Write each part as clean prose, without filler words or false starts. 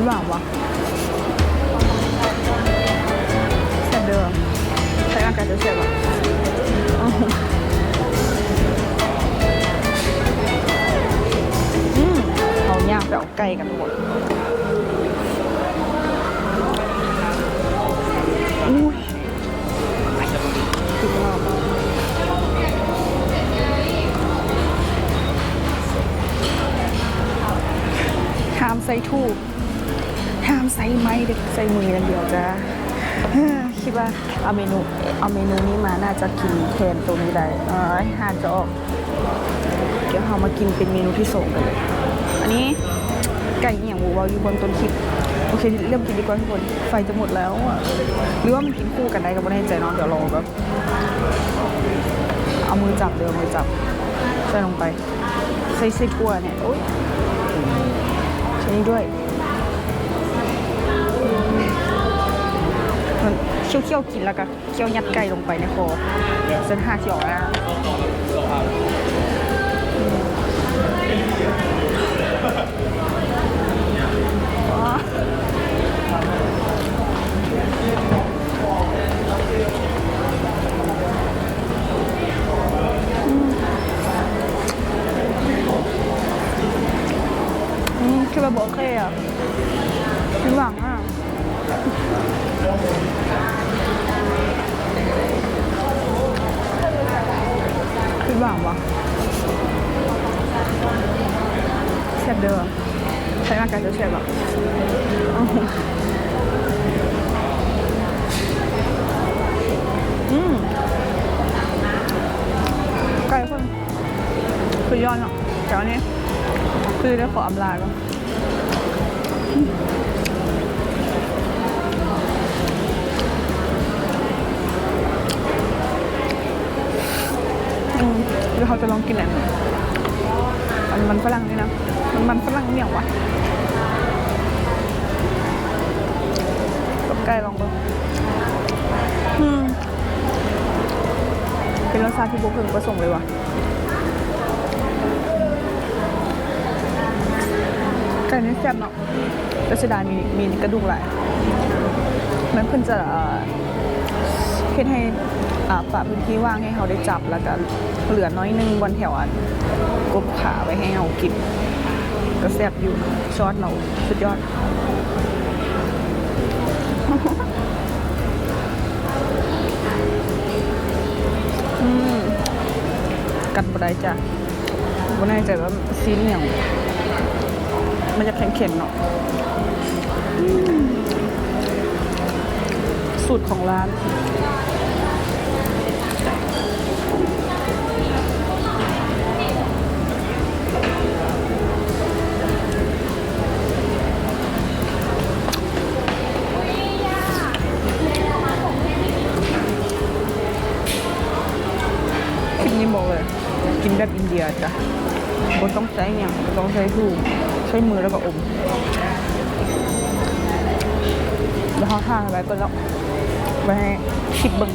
หวานวะแซ่บเด้อใช้ร่างกายจะแซ่บอ่ะเอาย่างไปเอาไก่กันหมดอุ้ยถึงแล้วห้ามใส่ทูบห้ามใส่ไม้เด็กใส่มือกันเดียวจ้าคิดว่าเอาเมนูนี้มาน่าจะกินแทนตรงนี้ได้ห่านจะออกเดี๋ยวเรามากินเป็นเมนูที่สองกันเลยอันนี้ไก่เหนียวหมูวาอยู่บนต้นคลิปโอเคเริ่มกินดีกว่าทุกคนไฟจะหมดแล้วอ่ะหรือว่ามันกินคู่กันได้ก็ไม่แน่ใจเนาะเดี๋ยวลองแบบเอามือจับมือจับใส่ลงไปใส่กลัวเนี่ยโอ๊ยใช้นี้ด้วยมันเคี่ยวกินแล้วก็เคี่ยวยัดไก่ลงไปในคอเส้น5 เที่ยวนะคือแบบโอเคอ่ะหวังอ่ะคือหวังวะแซ่บเด้อใช้ร่างกายจะแซ่บอ่ะไก่คนคือยอดเนาะแต่อันนี้คือได้ขออำลาแล้วเดี๋ยวเขาจะลองกินแหละมันฝรั่งนี่นะมันฝรั่งเหนียววะกับไก่ลองดูเป็นรสชาติที่โบเพิ่งประสงค์เลยวะไก่นี่แซ่บเนาะแต่เสียดายมีกระดูกหลายมันเพิ่งจะเพื่อให้ปะพื้นที่ว่างให้เขาได้จับแล้วก็เหลือน้อยนึงบนแถวกบขาไว้ให้เขากินก็แซ่บอยู่ซอสเราสุดยอดกัดบดได้จ้ะบดได้แต่ว่าซีนเหนียวมันจะแข็งๆเนาะสูตรของร้านบอกเลยกินแบบอินเดียจ้ะก็ต้องใช้เนี่ยก็ต้องใช้ทูบใช้มือแล้วก็อมแล้วเขาทานอะไรก็แล้วไปให้คิดบึง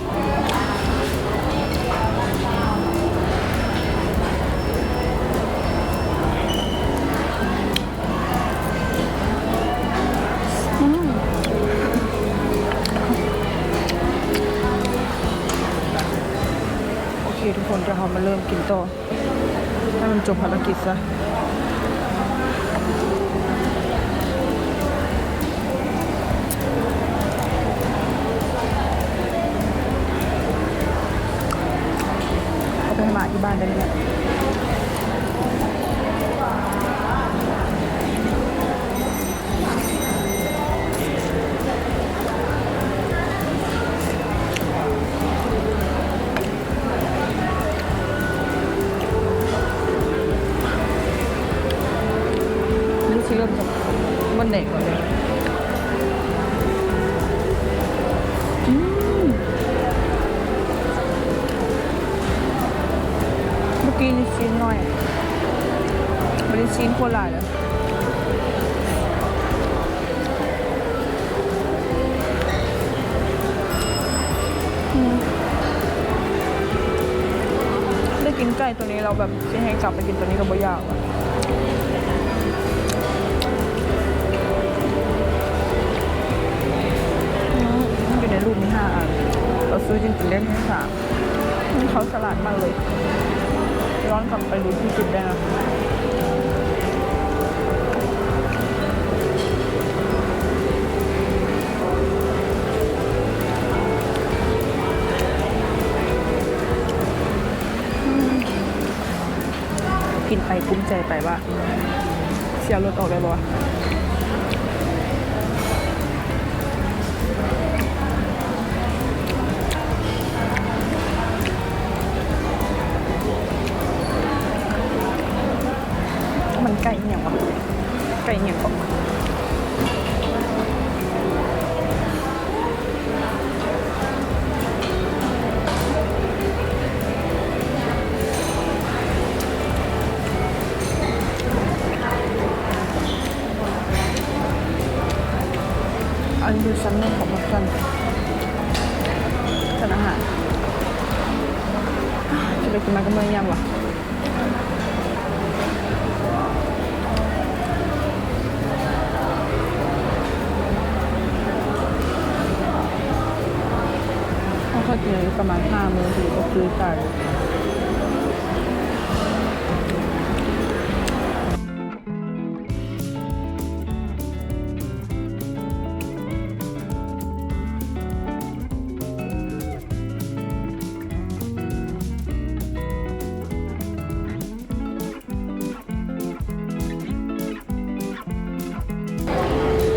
ทุกคนจะเขามาเริ่มกินต่อให้มันจบภารกิจซะเอาไปให้หมาที่บ้านได้ไหมเนี่ยเริ่มจากมันเด็กก่อนเลยเมื่อกี้นี่ชิ้นน้อยไม่ได้ชิ้นโคตรหลายเลยได้กินไก่ตัวนี้เราแบบจะให้กลับไปกินตัวนี้ก็บ่ยากอ่ะ ซื้อจริงๆได้แค่3เขาฉลาดมากเลยย้อนกลับไปดูที่จุดได้นะกินไปกุ้มใจไปว่าเสียรถออกได้บ่วะมันไก่เหนียวอ่ะไก่เหนียวก่อนอันนี้ดูชั้นหนึ่งของมันชั้นอาหารจะไปกินมาก็ไม่ยำหรอเขากินประมาณ5 มื้อถือก็คือจ่าย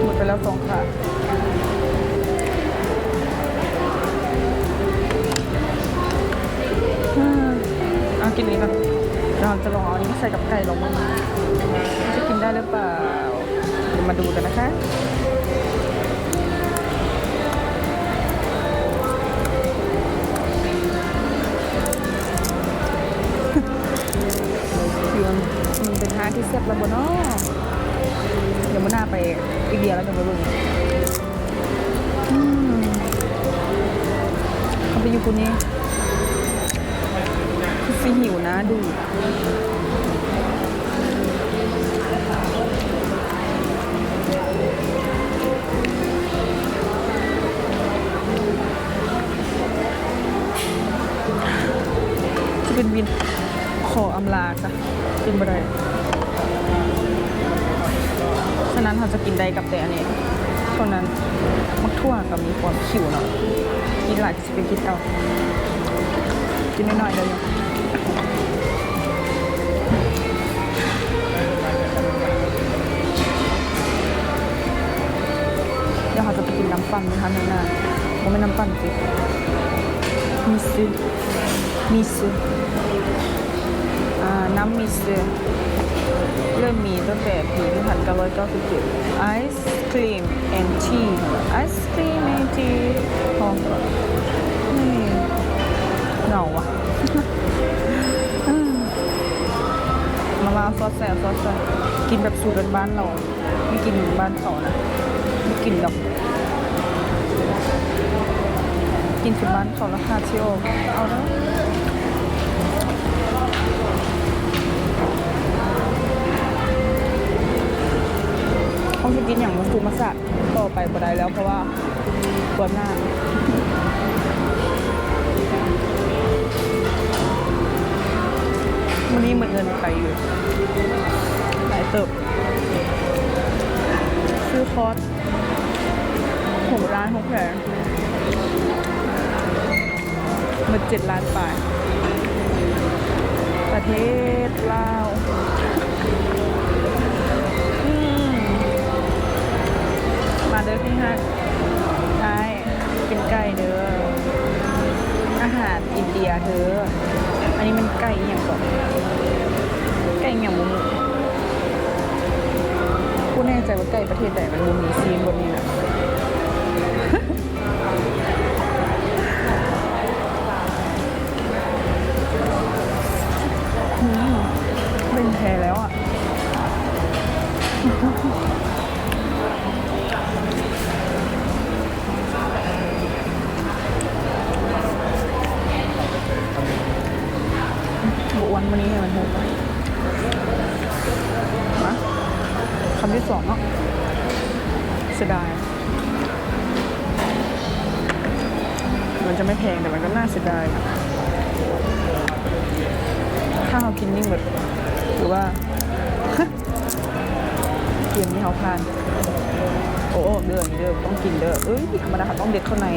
หมดไปแล้ว2 ค่ะเอากินนี้ก่อนเราจะลองเอาอันนี้ใส่กับไก่ลงมาจะกินได้หรือเปล่าเดี๋ยวมาดูกันนะคะมันเป็นอาหารที่แซ่บแล้วบ่เนาะเดี๋ยวมันน่าไปอีกเดียวแล้วจะมาลุ้นเขาไปอยู่คนนี้คือฟีหิวนะดูจะเป็นวินขออำลาค่ะกินบ่ได้ฉะนั้นเราจะกินได้กับแต่อันนี้เท่านั้นมักทั่วกับมีความขิวเนาะกินหลายจะเป็นกินเอากินน้อยๆเลยเดี๋ยวเราจะไปกินน้ำปั่นนะคะนานๆมันไม่น้ำปั่นสิมิซึน้ำมิซึเริ่มมีตั้งแต่ปี1997ไอศครีมแอนทีไอศครีมแอนทีหอมก่อนเหงาอ่ะมาซอสแซ่บซอสแซ่บกินแบบสูตรบ้านเราไม่กินบ้านเขานะไม่กินหรอกกินสูตรบ้านเขาราคาเที่ยวเอาแล้วเขาจะกินอย่างมันฟูมาสัตว์ต่อไปบ่ได้แล้วเพราะว่าปวดหน้าวันนี้เหมือนเงินไปอยู่หลายเติบซื้อคอร์ส6 ล้าน6 แผงมา7 ล้านบาทประเทศลาวมาเด้อพี่ฮักใช่เป็นไก่เด้ออาหารอินเดียเด้ออันนี้มันไก่อย่างก่อนไก่อย่างบุ้มพูดแน่ใจว่าไก่ประเทศไหนมันบุ้มมีซีนบนนี้นะเป็นแพ้แล้วอ่ะวันนี้ให้มันหกนะคำที่2เนาะเสียดายเว มันจะไม่แพงแต่มันก็น่าเสียดายนะถ้าเรากินนิ่งแบบหรือว่า เกมที่เขาพานโอ้เด้อนี่เด้อต้องกินเด้อเอ้ยธรรมดาต้องเด็ดข้างใน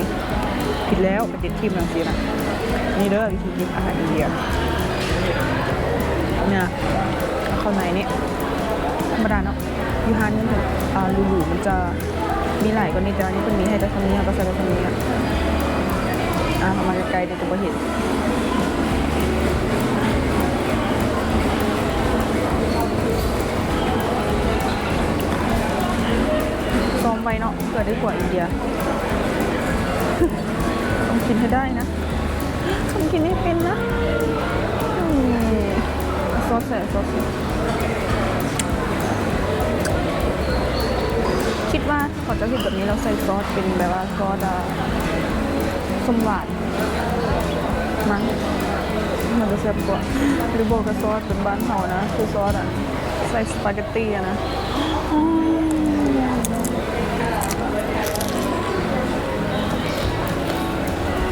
ผิดแล้วไปเด็ดทิมอย่างนี้นะนี่เด้อวิธีกินอาหารอินเดียเนี่ยข้างในนี่ธรรมดาเนาะยูฮานนี่ถึงลูมันจะมีหลายกว่านี้แต่อันนี้เป็นมีให้แต่ทำนี้ก็ใส่แต่ทำนี้ทำมาไกลๆเดี๋ยวจะไม่เห็นซ้อมไว้เนาะเกิดได้กว่าอินเดียต้องกินให้ได้นะต้องกินให้เป็นนะซอสใส่ซอสคิดว่าขอจะผิดแบบนี้เราใส่ซอสเป็นแบบว่าซอสส้มหวานมั้งมันจะแซ่บกว่าหรือโบกับซอสเป็นบ้านเขานะคือซอสใส่สปาเกตตี้นะ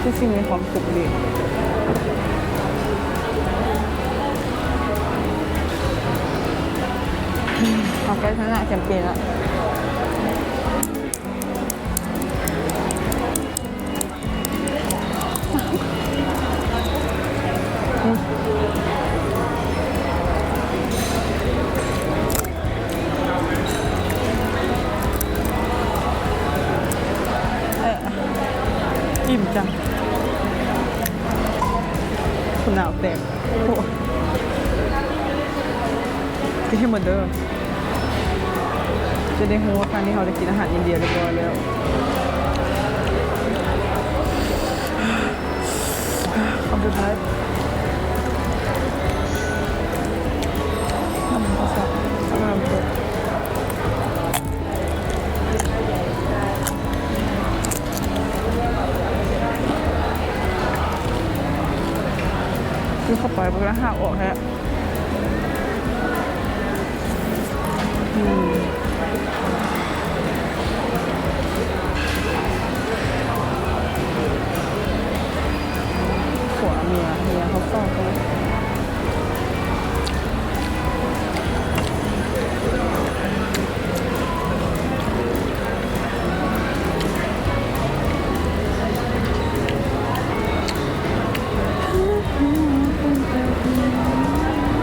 ที่สิ่งมีความสุขดีเอาใกล้ชนะแชมเปี้ยนละอิ่มจังคุณหนาวแตกโอ้ที่เหมือนเดิมจะได้รู้ว่าครั้งนี้เราได้กินอาหารอินเดียเรียบร้อยแล้วคำสุดท้ายน้ำภาษาสำหรับเด็กคือเข้าไปมันก็หักออกฮะผัวเมียเขาซ่อนเขา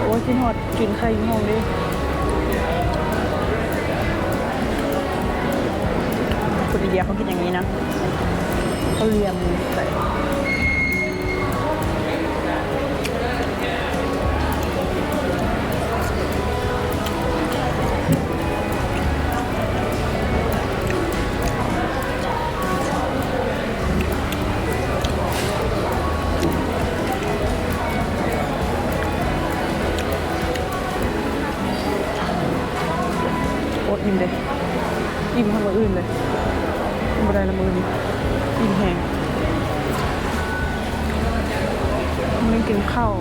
โอ้ยกินหอดกินไข่ยี่ห้อดิคนอินเดียเขากินอย่างนี้นะเขาเรียมใส่โอ๊ตอิ่มเลยอิ่มทำมืออื่นเลยไม่ได้ละมือนี่อิ่มแห้งไม่กินข้าว